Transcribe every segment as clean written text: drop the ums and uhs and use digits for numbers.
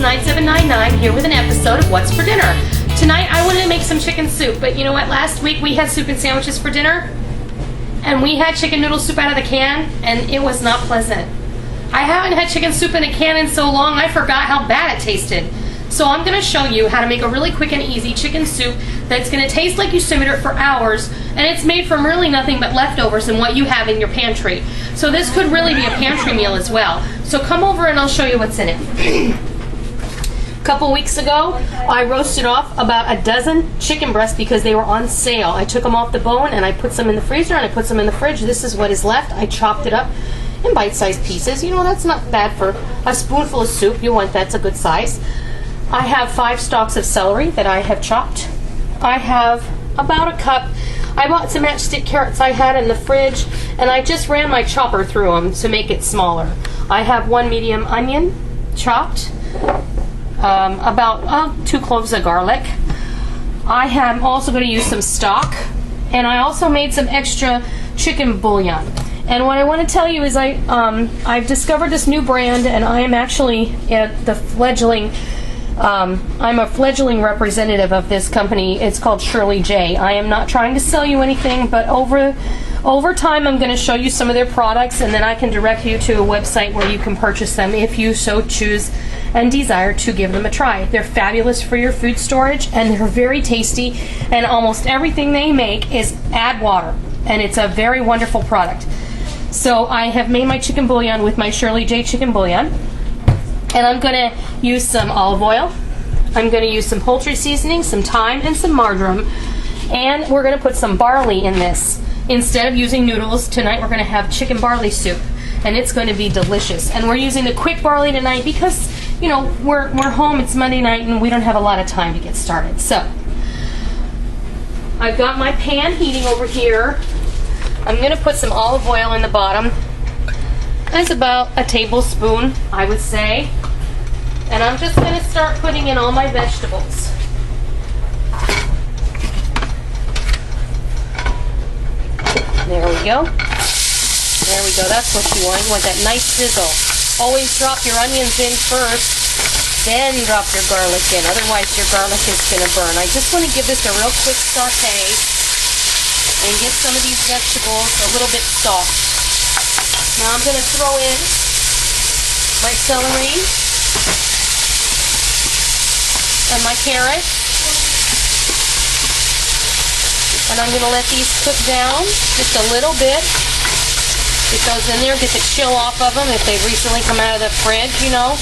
9799 here with an episode of What's for Dinner. Tonight I wanted to make some chicken soup, but you know what? Last week we had soup and sandwiches for dinner, and we had chicken noodle soup out of the can, and it was not pleasant. I haven't had chicken soup in a can in so long I forgot how bad it tasted. So I'm going to show you how to make a really quick and easy chicken soup that's going to taste like you simmered it for hours, and it's made from really nothing but leftovers and what you have in your pantry. So this could really be a pantry meal as well. So come over and I'll show you what's in it. A couple weeks ago, I roasted off about a dozen chicken breasts because they were on sale. I took them off the bone and I put some in the freezer and I put some in the fridge. This is what is left. I chopped it up in bite-sized pieces. You know, that's not bad for a spoonful of soup. You want that's a good size. I have 5 stalks of celery that I have chopped. I have about a cup. I bought some matchstick carrots I had in the fridge, and I just ran my chopper through them to make it smaller. I have 1 medium onion chopped, about 2 cloves of garlic. I am also going to use some stock, and I also made some extra chicken bouillon. And what I want to tell you is I've discovered this new brand, and I am actually at the fledgling. I'm a fledgling representative of this company. It's called Shirley J. I am not trying to sell you anything, but over time I'm going to show you some of their products, and then I can direct you to a website where you can purchase them if you so choose and desire to give them a try. They're fabulous for your food storage, and they're very tasty, and almost everything they make is add water, and it's a very wonderful product. So I have made my chicken bouillon with my Shirley J chicken bouillon. And I'm going to use some olive oil. I'm going to use some poultry seasoning, some thyme, and some marjoram. And we're going to put some barley in this. Instead of using noodles, tonight we're going to have chicken barley soup. And it's going to be delicious. And we're using the quick barley tonight because, you know, we're home, it's Monday night, and we don't have a lot of time to get started. So, I've got my pan heating over here. I'm going to put some olive oil in the bottom. That's about a tablespoon, I would say. And I'm just going to start putting in all my vegetables. There we go. There we go. That's what you want. You want that nice sizzle. Always drop your onions in first, then drop your garlic in. Otherwise, your garlic is going to burn. I just want to give this a real quick saute and get some of these vegetables a little bit soft. Now I'm going to throw in my celery and my carrots, and I'm going to let these cook down just a little bit. Get those in there, get the chill off of them if they've recently come out of the fridge, you know.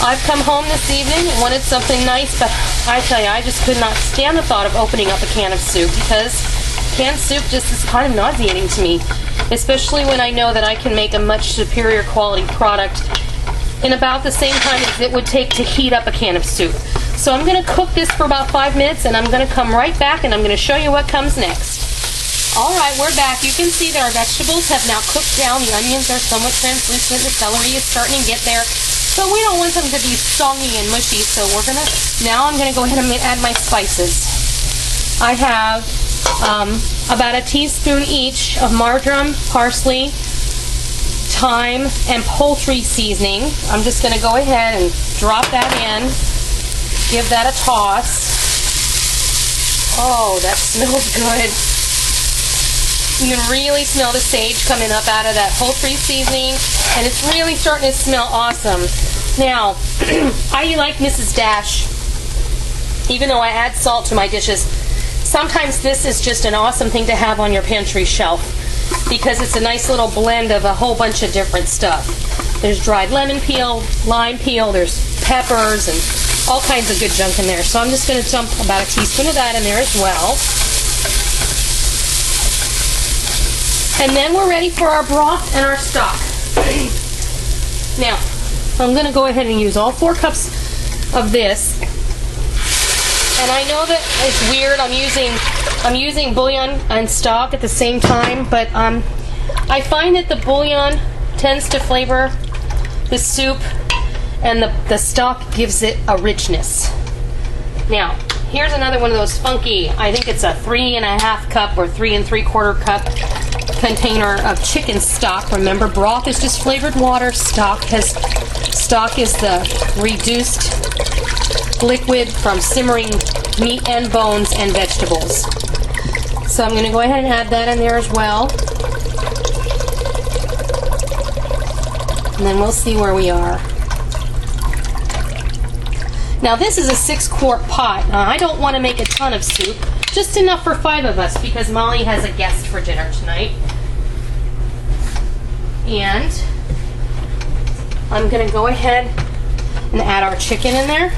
I've come home this evening and wanted something nice, but I tell you, I just could not stand the thought of opening up a can of soup because canned soup just is kind of nauseating to me. Especially when I know that I can make a much superior quality product in about the same time as it would take to heat up a can of soup. So I'm going to cook this for about 5 minutes, and I'm going to come right back and I'm going to show you what comes next. Alright, we're back. You can see that our vegetables have now cooked down. The onions are somewhat translucent. The celery is starting to get there. But we don't want them to be soggy and mushy, so now I'm going to go ahead and add my spices. I have about a teaspoon each of marjoram, parsley, thyme, and poultry seasoning. I'm just going to go ahead and drop that in, give that a toss. Oh, that smells good. You can really smell the sage coming up out of that poultry seasoning, and it's really starting to smell awesome. Now, I like Mrs. Dash, even though I add salt to my dishes. Sometimes this is just an awesome thing to have on your pantry shelf because it's a nice little blend of a whole bunch of different stuff. There's dried lemon peel, lime peel, there's peppers, and all kinds of good junk in there. So I'm just going to dump about a teaspoon of that in there as well. And then we're ready for our broth and our stock. Now, I'm going to go ahead and use all 4 cups of this. And I know that it's weird, I'm using bouillon and stock at the same time, but I find that the bouillon tends to flavor the soup, and the stock gives it a richness. Now, here's another one of those funky, I think it's a 3.5 cup or 3 3/4 cup container of chicken stock. Remember, broth is just flavored water. Stock is the reduced liquid from simmering meat and bones and vegetables. So I'm going to go ahead and add that in there as well. And then we'll see where we are. Now this is a 6-quart pot. Now, I don't want to make a ton of soup, just enough for 5 of us because Molly has a guest for dinner tonight. And I'm going to go ahead and add our chicken in there.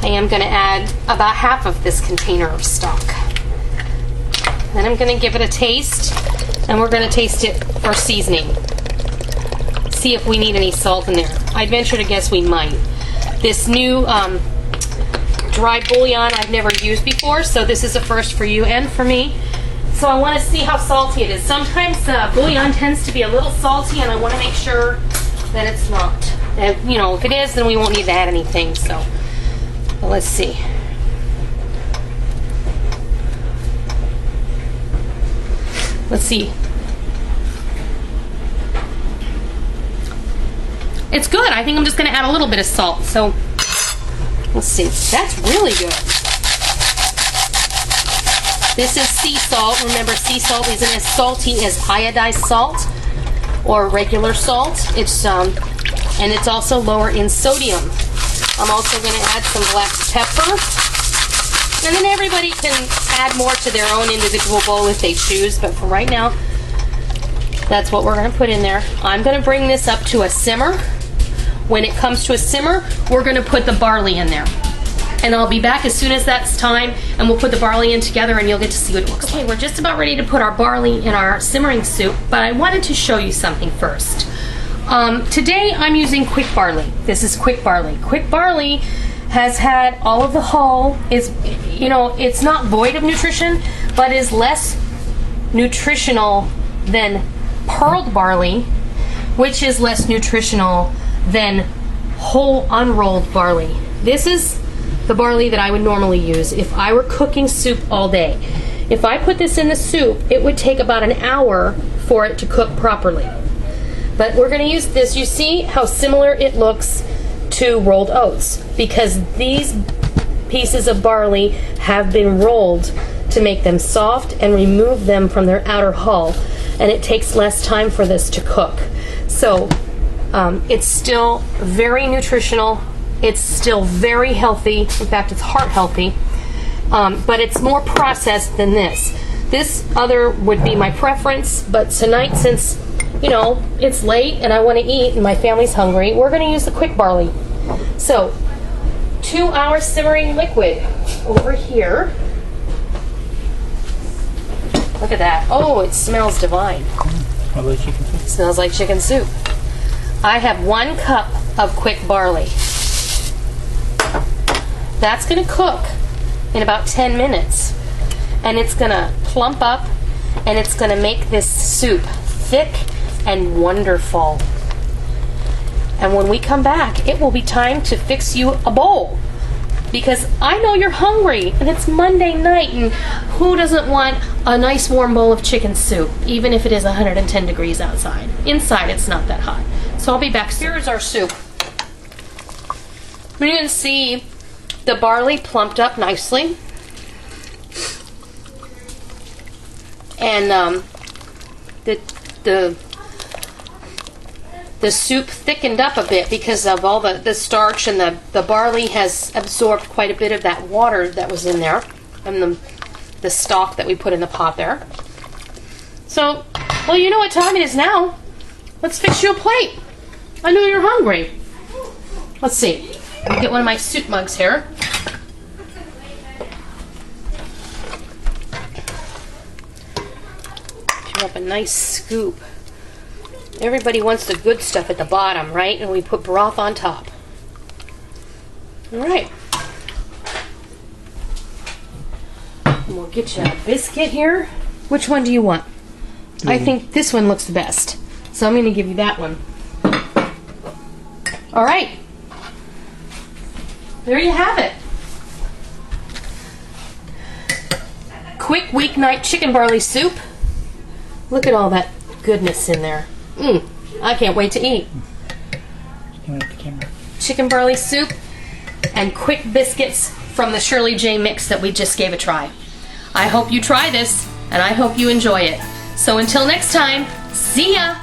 I am going to add about half of this container of stock. Then I'm going to give it a taste, and we're going to taste it for seasoning. See if we need any salt in there. I'd venture to guess we might. This new dry bouillon I've never used before, so this is a first for you and for me. So I want to see how salty it is. Sometimes bouillon tends to be a little salty, and I want to make sure that it's not. And, you know, if it is, then we won't need to add anything. So well, let's see. Let's see. It's good. I think I'm just going to add a little bit of salt. So let's see. That's really good. This is sea salt. Remember, sea salt isn't as salty as iodized salt or regular salt. It's and it's also lower in sodium. I'm also going to add some black pepper. And then everybody can add more to their own individual bowl if they choose, but for right now, that's what we're going to put in there. I'm going to bring this up to a simmer. When it comes to a simmer, we're going to put the barley in there. And I'll be back as soon as that's time, and we'll put the barley in together and you'll get to see what it looks like. Okay, we're just about ready to put our barley in our simmering soup, but I wanted to show you something first. Today I'm using quick barley. This is quick barley. Quick barley has had all of the hull. Is, you know, it's not void of nutrition, but is less nutritional than pearled barley, which is less nutritional than whole unrolled barley. This is the barley that I would normally use if I were cooking soup all day. If I put this in the soup, it would take about an hour for it to cook properly. But we're going to use this. You see how similar it looks to rolled oats, because these pieces of barley have been rolled to make them soft and remove them from their outer hull, and it takes less time for this to cook. So it's still very nutritional. It's still very healthy. In fact, it's heart healthy, but it's more processed than this. This other would be my preference, but tonight, since you know it's late and I want to eat and my family's hungry, we're going to use the quick barley. So 2-hour simmering liquid over here. Look at that. Oh, it smells divine. It smells like chicken soup. I have 1 cup of quick barley. That's going to cook in about 10 minutes. And it's going to plump up, and it's going to make this soup thick and wonderful. And when we come back, it will be time to fix you a bowl. Because I know you're hungry, and it's Monday night, and who doesn't want a nice warm bowl of chicken soup, even if it is 110 degrees outside? Inside, it's not that hot. So I'll be back. Here's our soup. You can see the barley plumped up nicely. And the soup thickened up a bit because of all the starch, and the barley has absorbed quite a bit of that water that was in there, and the stock that we put in the pot there. So, well, you know what time it is now. Let's fix you a plate. I know you're hungry. Let's see. Let me get one of my soup mugs here. Pour up a nice scoop. Everybody wants the good stuff at the bottom, right? And we put broth on top. All right. And we'll get you a biscuit here. Which one do you want? I think this one looks the best. So I'm going to give you that one. All right. There you have it. Quick weeknight chicken barley soup. Look at all that goodness in there. I can't wait to eat. Chicken barley soup and quick biscuits from the Shirley J mix that we just gave a try. I hope you try this, and I hope you enjoy it. So until next time, see ya!